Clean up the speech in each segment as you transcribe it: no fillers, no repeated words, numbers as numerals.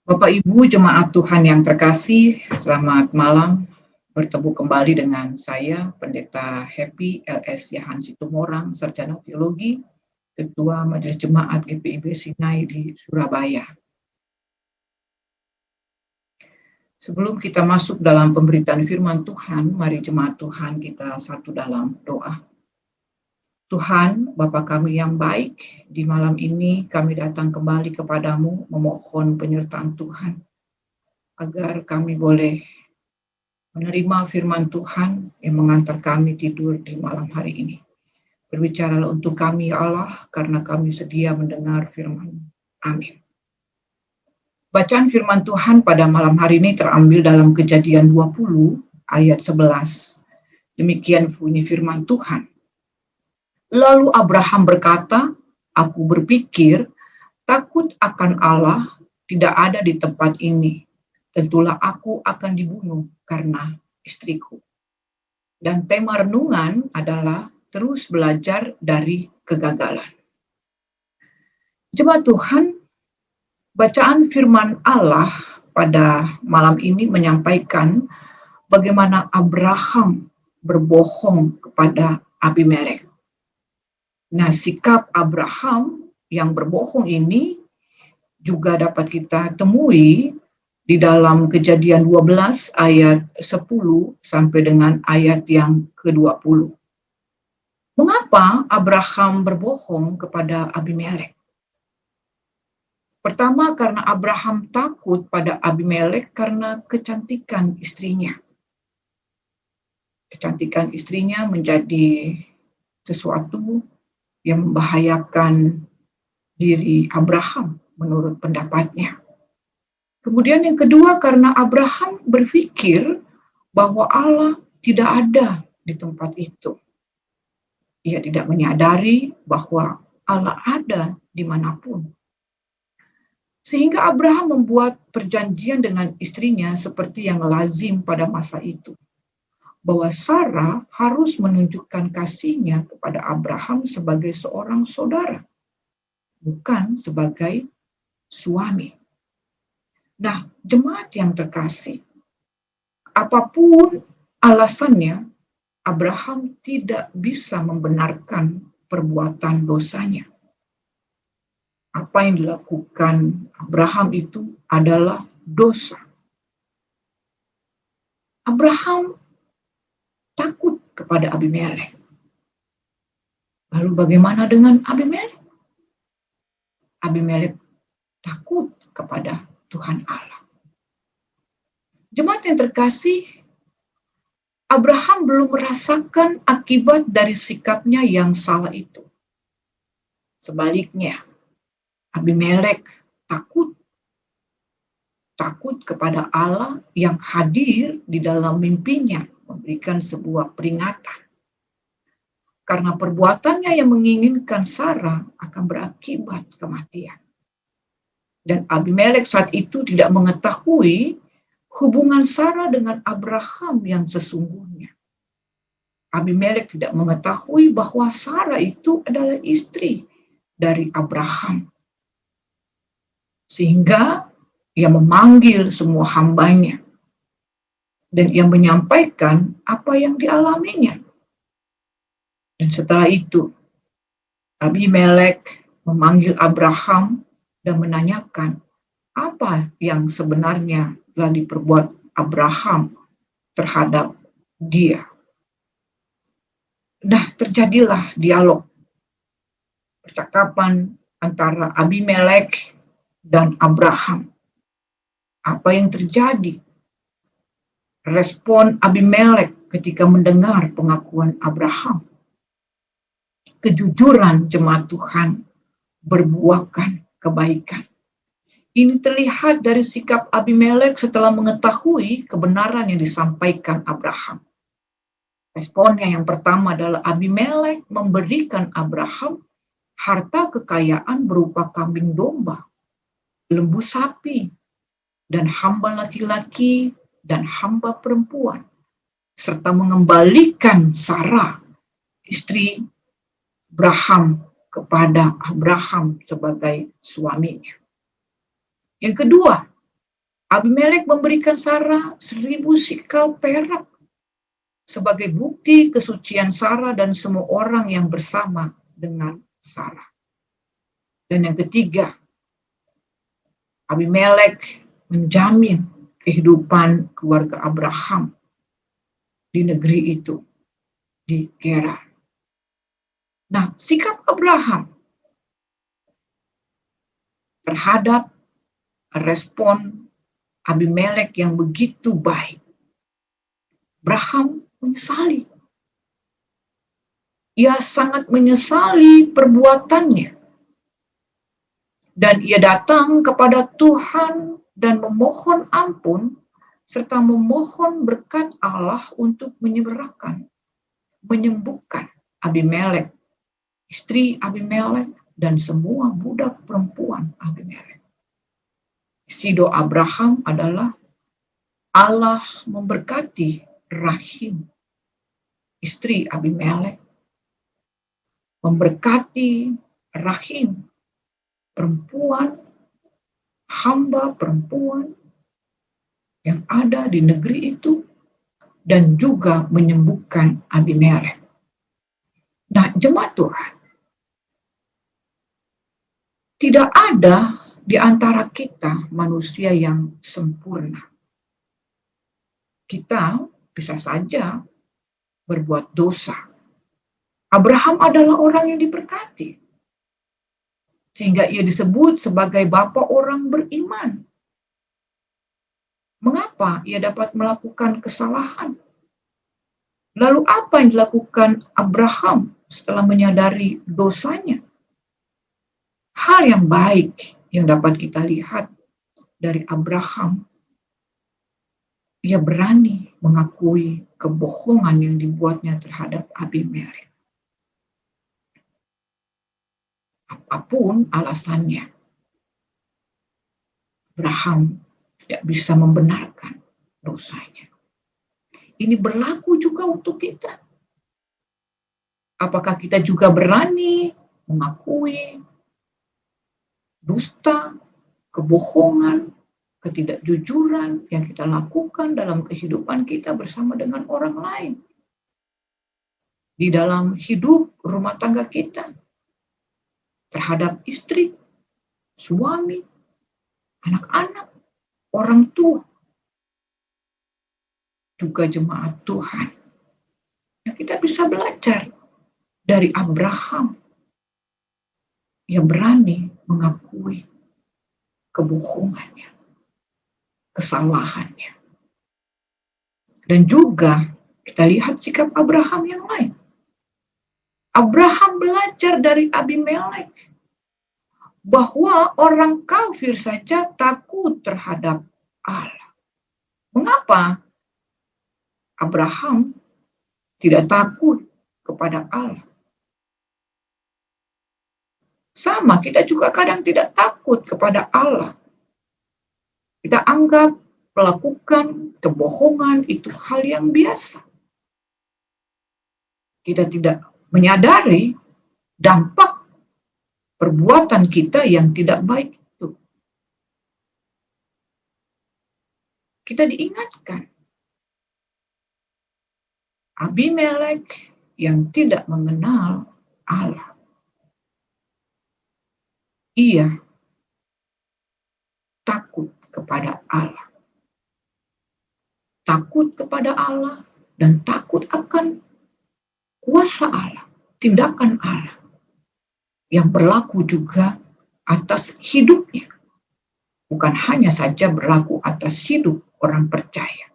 Bapak Ibu jemaat Tuhan yang terkasih, selamat malam. Bertemu kembali dengan saya, Pendeta Happy LS Yahan Situmorang, Sarjana Teologi, Ketua Majelis Jemaat GPIB Sinai di Surabaya. Sebelum kita masuk dalam pemberitaan firman Tuhan, mari jemaat Tuhan kita satu dalam doa. Tuhan, Bapa kami yang baik, di malam ini kami datang kembali kepadamu memohon penyertaan Tuhan, agar kami boleh menerima firman Tuhan yang mengantar kami tidur di malam hari ini. Berbicaralah untuk kami ya Allah, karena kami sedia mendengar firman. Amin. Bacaan firman Tuhan pada malam hari ini terambil dalam Kejadian 20 ayat 11. Demikian bunyi firman Tuhan. Lalu Abraham berkata, aku berpikir takut akan Allah tidak ada di tempat ini. Tentulah aku akan dibunuh karena istriku. Dan tema renungan adalah terus belajar dari kegagalan. Jemaat Tuhan, bacaan firman Allah pada malam ini menyampaikan bagaimana Abraham berbohong kepada Abimelek. Nah, sikap Abraham yang berbohong ini juga dapat kita temui di dalam Kejadian 12 ayat 10 sampai dengan ayat yang ke-20. Mengapa Abraham berbohong kepada Abimelek? Pertama, karena Abraham takut pada Abimelek karena kecantikan istrinya. Kecantikan istrinya menjadi sesuatu yang membahayakan diri Abraham menurut pendapatnya. Kemudian yang kedua, karena Abraham berpikir bahwa Allah tidak ada di tempat itu. Ia tidak menyadari bahwa Allah ada dimanapun. Sehingga Abraham membuat perjanjian dengan istrinya seperti yang lazim pada masa itu. Bahwa Sarah harus menunjukkan kasihnya kepada Abraham sebagai seorang saudara, bukan sebagai suami. Nah, jemaat yang terkasih, apapun alasannya, Abraham tidak bisa membenarkan perbuatan dosanya. Apa yang dilakukan Abraham itu adalah dosa. Abraham takut kepada Abimelek. Lalu bagaimana dengan Abimelek? Abimelek takut kepada Tuhan Allah. Jemaat yang terkasih, Abraham belum merasakan akibat dari sikapnya yang salah itu. Sebaliknya, Abimelek takut kepada Allah yang hadir di dalam mimpinya, memberikan sebuah peringatan. Karena perbuatannya yang menginginkan Sarah akan berakibat kematian. Dan Abimelek saat itu tidak mengetahui hubungan Sarah dengan Abraham yang sesungguhnya. Abimelek tidak mengetahui bahwa Sarah itu adalah istri dari Abraham. Sehingga ia memanggil semua hambanya. Dan ia menyampaikan apa yang dialaminya. Dan setelah itu, Abimelek memanggil Abraham dan menanyakan apa yang sebenarnya telah diperbuat Abraham terhadap dia. Nah, terjadilah dialog, percakapan antara Abimelek dan Abraham. Apa yang terjadi? Respon Abimelek ketika mendengar pengakuan Abraham. Kejujuran jemaat Tuhan berbuahkan kebaikan. Ini terlihat dari sikap Abimelek setelah mengetahui kebenaran yang disampaikan Abraham. Responnya yang pertama adalah Abimelek memberikan Abraham harta kekayaan berupa kambing domba, lembu sapi, dan hamba laki-laki dan hamba perempuan, serta mengembalikan Sarah, istri Abraham, kepada Abraham sebagai suaminya. Yang kedua, Abimelek memberikan Sarah 1.000 sikal perak sebagai bukti kesucian Sarah dan semua orang yang bersama dengan Sarah. Dan yang ketiga, Abimelek menjamin kehidupan keluarga Abraham di negeri itu, di Gerar. Nah, sikap Abraham terhadap respon Abimelek yang begitu baik. Abraham menyesali. Ia sangat menyesali perbuatannya. Dan ia datang kepada Tuhan dan memohon ampun serta memohon berkat Allah untuk menyembuhkan Abimelek, istri Abimelek, dan semua budak perempuan Abimelek. Isi doa Abraham adalah Allah memberkati Rahim, istri Abimelek, memberkati Rahim, perempuan, hamba perempuan yang ada di negeri itu, dan juga menyembuhkan Abimelek. Nah, jemaat Tuhan, tidak ada di antara kita manusia yang sempurna. Kita bisa saja berbuat dosa. Abraham adalah orang yang diberkati, sehingga ia disebut sebagai bapa orang beriman. Mengapa ia dapat melakukan kesalahan? Lalu apa yang dilakukan Abraham setelah menyadari dosanya? Hal yang baik yang dapat kita lihat dari Abraham, ia berani mengakui kebohongan yang dibuatnya terhadap Abimelek. Apapun alasannya, Abraham tidak bisa membenarkan dosanya. Ini berlaku juga untuk kita. Apakah kita juga berani mengakui dusta, kebohongan, ketidakjujuran yang kita lakukan dalam kehidupan kita bersama dengan orang lain? Di dalam hidup rumah tangga kita, terhadap istri, suami, anak-anak, orang tua, juga jemaat Tuhan. Yang kita bisa belajar dari Abraham. Ia berani mengakui kebohongannya, kesalahannya. Dan juga kita lihat sikap Abraham yang lain. Abraham belajar dari Abimelek bahwa orang kafir saja takut terhadap Allah. Mengapa Abraham tidak takut kepada Allah? Sama, kita juga kadang tidak takut kepada Allah. Kita anggap melakukan kebohongan itu hal yang biasa. Kita tidak menyadari dampak perbuatan kita yang tidak baik itu. Kita diingatkan, Abimelek yang tidak mengenal Allah. Ia takut kepada Allah. Takut kepada Allah dan takut akan kuasa Allah, tindakan Allah yang berlaku juga atas hidupnya. Bukan hanya saja berlaku atas hidup orang percaya.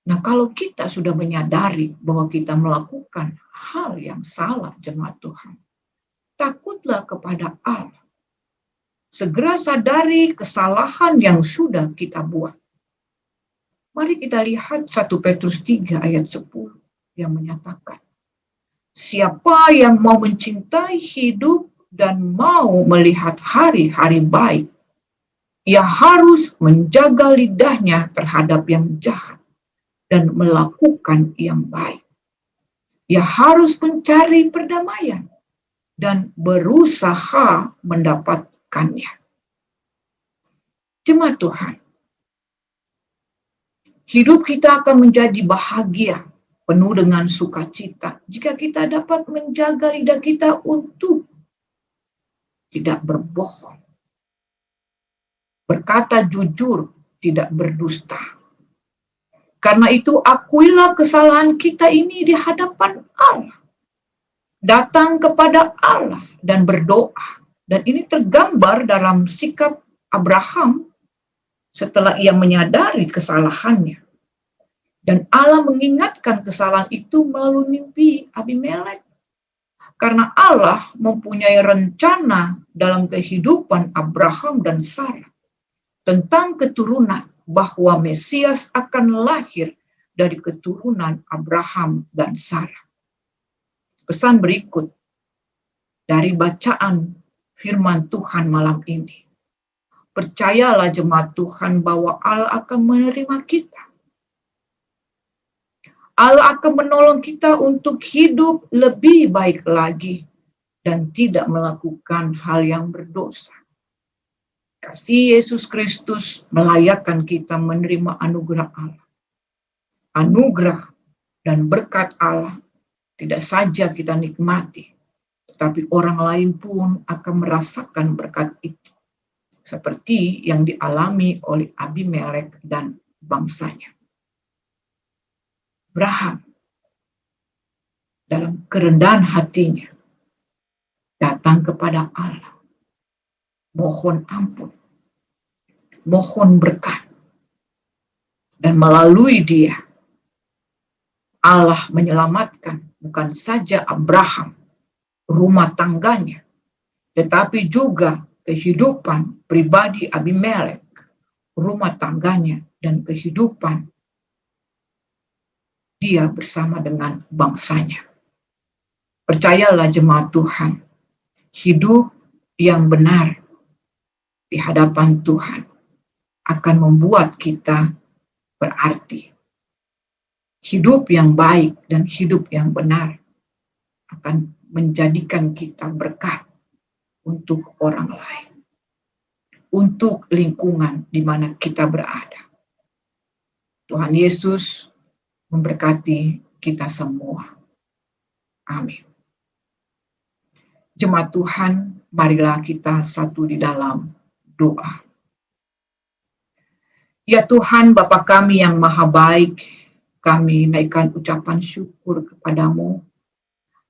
Nah, kalau kita sudah menyadari bahwa kita melakukan hal yang salah, jemaat Tuhan, takutlah kepada Allah. Segera sadari kesalahan yang sudah kita buat. Mari kita lihat 1 Petrus 3 ayat 10 yang menyatakan, siapa yang mau mencintai hidup dan mau melihat hari-hari baik, ia harus menjaga lidahnya terhadap yang jahat dan melakukan yang baik. Ia harus mencari perdamaian dan berusaha mendapatkannya. Jemaat Tuhan, hidup kita akan menjadi bahagia, penuh dengan sukacita, jika kita dapat menjaga lidah kita untuk tidak berbohong, berkata jujur, tidak berdusta. Karena itu akuilah kesalahan kita ini di hadapan Allah. Datang kepada Allah dan berdoa. Dan ini tergambar dalam sikap Abraham setelah ia menyadari kesalahannya. Dan Allah mengingatkan kesalahan itu melalui mimpi Abimelek. Karena Allah mempunyai rencana dalam kehidupan Abraham dan Sarah tentang keturunan, bahwa Mesias akan lahir dari keturunan Abraham dan Sarah. Pesan berikut dari bacaan firman Tuhan malam ini. Percayalah jemaat Tuhan bahwa Allah akan menerima kita. Allah akan menolong kita untuk hidup lebih baik lagi dan tidak melakukan hal yang berdosa. Kasih Yesus Kristus melayakkan kita menerima anugerah Allah. Anugerah dan berkat Allah tidak saja kita nikmati, tetapi orang lain pun akan merasakan berkat itu. Seperti yang dialami oleh Abimelek dan bangsanya. Abraham dalam kerendahan hatinya datang kepada Allah. Mohon ampun, mohon berkat. Dan melalui dia, Allah menyelamatkan bukan saja Abraham, rumah tangganya, tetapi juga kehidupan pribadi Abimelek, rumah tangganya, dan kehidupan dia bersama dengan bangsanya. Percayalah jemaat Tuhan, hidup yang benar di hadapan Tuhan akan membuat kita berarti. Hidup yang baik dan hidup yang benar akan menjadikan kita berkat untuk orang lain, untuk lingkungan di mana kita berada. Tuhan Yesus memberkati kita semua. Amin. Jemaat Tuhan, marilah kita satu di dalam doa. Ya Tuhan, Bapa kami yang maha baik, kami naikkan ucapan syukur kepadamu,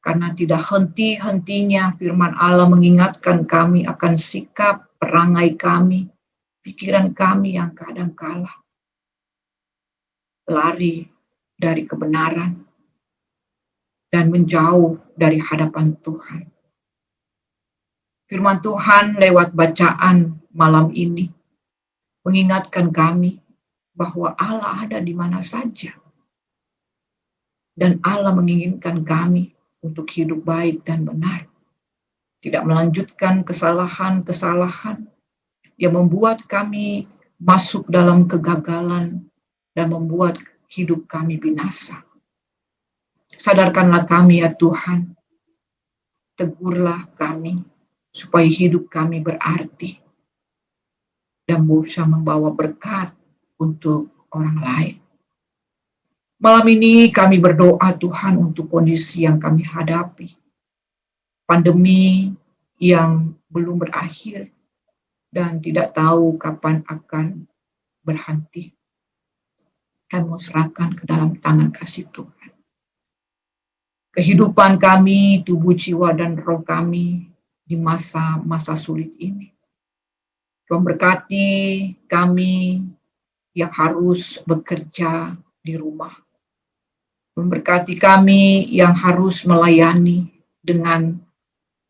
karena tidak henti-hentinya firman Allah mengingatkan kami akan sikap perangai kami, pikiran kami yang kadang kala lari dari kebenaran dan menjauh dari hadapan Tuhan. Firman Tuhan lewat bacaan malam ini mengingatkan kami bahwa Allah ada di mana saja. Dan Allah menginginkan kami untuk hidup baik dan benar. Tidak melanjutkan kesalahan-kesalahan yang membuat kami masuk dalam kegagalan dan membuat hidup kami binasa. Sadarkanlah kami ya Tuhan, tegurlah kami supaya hidup kami berarti dan bisa membawa berkat untuk orang lain. Malam ini kami berdoa Tuhan untuk kondisi yang kami hadapi. Pandemi yang belum berakhir dan tidak tahu kapan akan berhenti. Kami serahkan ke dalam tangan kasih Tuhan. Kehidupan kami, tubuh, jiwa, dan roh kami di masa-masa sulit ini. Tuhan berkati kami yang harus bekerja di rumah. Memberkati kami yang harus melayani dengan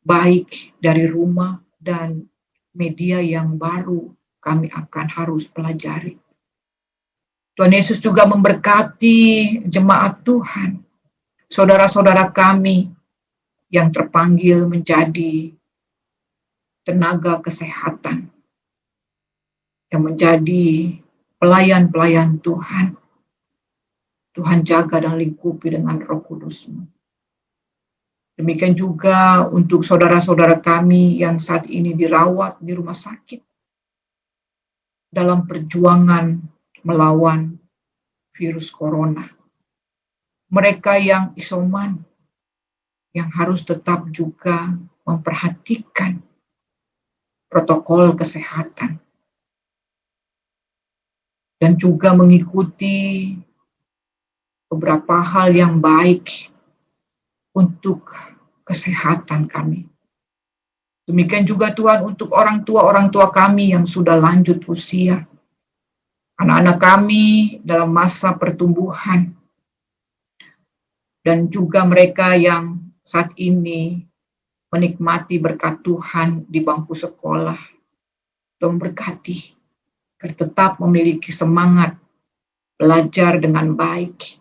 baik dari rumah dan media yang baru kami akan harus pelajari. Tuhan Yesus juga memberkati jemaat Tuhan, saudara-saudara kami yang terpanggil menjadi tenaga kesehatan, yang menjadi pelayan-pelayan Tuhan. Tuhan jaga dan lingkupi dengan Roh Kudus-Mu. Demikian juga untuk saudara-saudara kami yang saat ini dirawat di rumah sakit. dalam perjuangan melawan virus corona. Mereka yang isoman, yang harus tetap juga memperhatikan protokol kesehatan dan juga mengikuti beberapa hal yang baik untuk kesehatan kami. Demikian juga Tuhan untuk orang tua kami yang sudah lanjut usia. Anak-anak kami dalam masa pertumbuhan. Dan juga mereka yang saat ini menikmati berkat Tuhan di bangku sekolah. Tuhan berkati, agar tetap memiliki semangat belajar dengan baik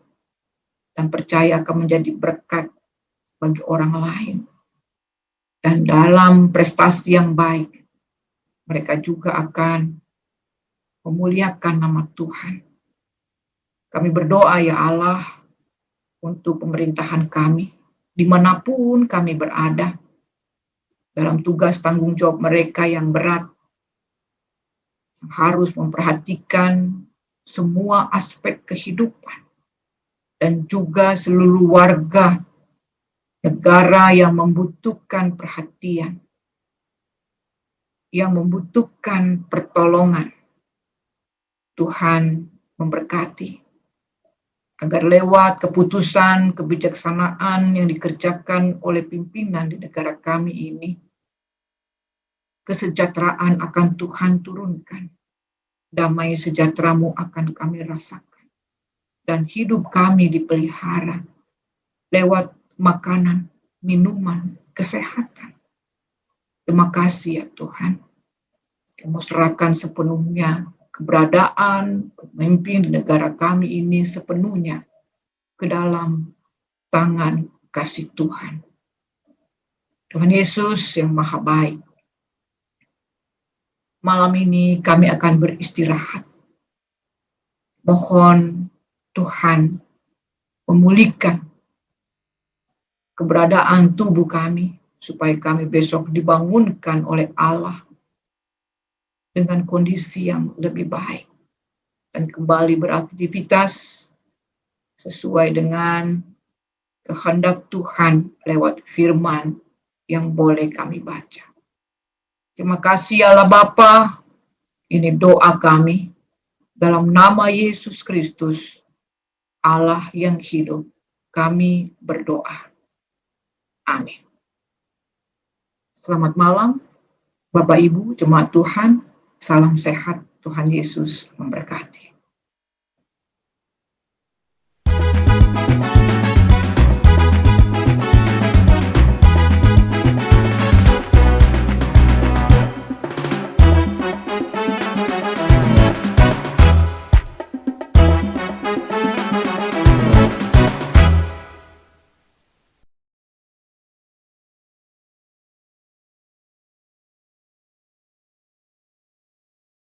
dan percaya akan menjadi berkat bagi orang lain. Dan dalam prestasi yang baik, mereka juga akan memuliakan nama Tuhan. Kami berdoa ya Allah untuk pemerintahan kami, dimanapun kami berada, dalam tugas tanggung jawab mereka yang berat, yang harus memperhatikan semua aspek kehidupan, dan juga seluruh warga negara yang membutuhkan perhatian, yang membutuhkan pertolongan. Tuhan memberkati, agar lewat keputusan kebijaksanaan yang dikerjakan oleh pimpinan di negara kami ini, kesejahteraan akan Tuhan turunkan, damai sejahtera-Mu akan kami rasakan, dan hidup kami dipelihara lewat makanan, minuman, kesehatan. Terima kasih ya Tuhan. Kami serahkan sepenuhnya keberadaan pemimpin di negara kami ini sepenuhnya ke dalam tangan kasih Tuhan. Tuhan Yesus yang Maha Baik, malam ini kami akan beristirahat. Mohon Tuhan memulihkan keberadaan tubuh kami, supaya kami besok dibangunkan oleh Allah dengan kondisi yang lebih baik, dan kembali beraktivitas sesuai dengan kehendak Tuhan lewat firman yang boleh kami baca. Terima kasih Allah Bapa, ini doa kami dalam nama Yesus Kristus, Allah yang hidup, kami berdoa. Amin. Selamat malam, Bapak Ibu, jemaat Tuhan. Salam sehat, Tuhan Yesus memberkati.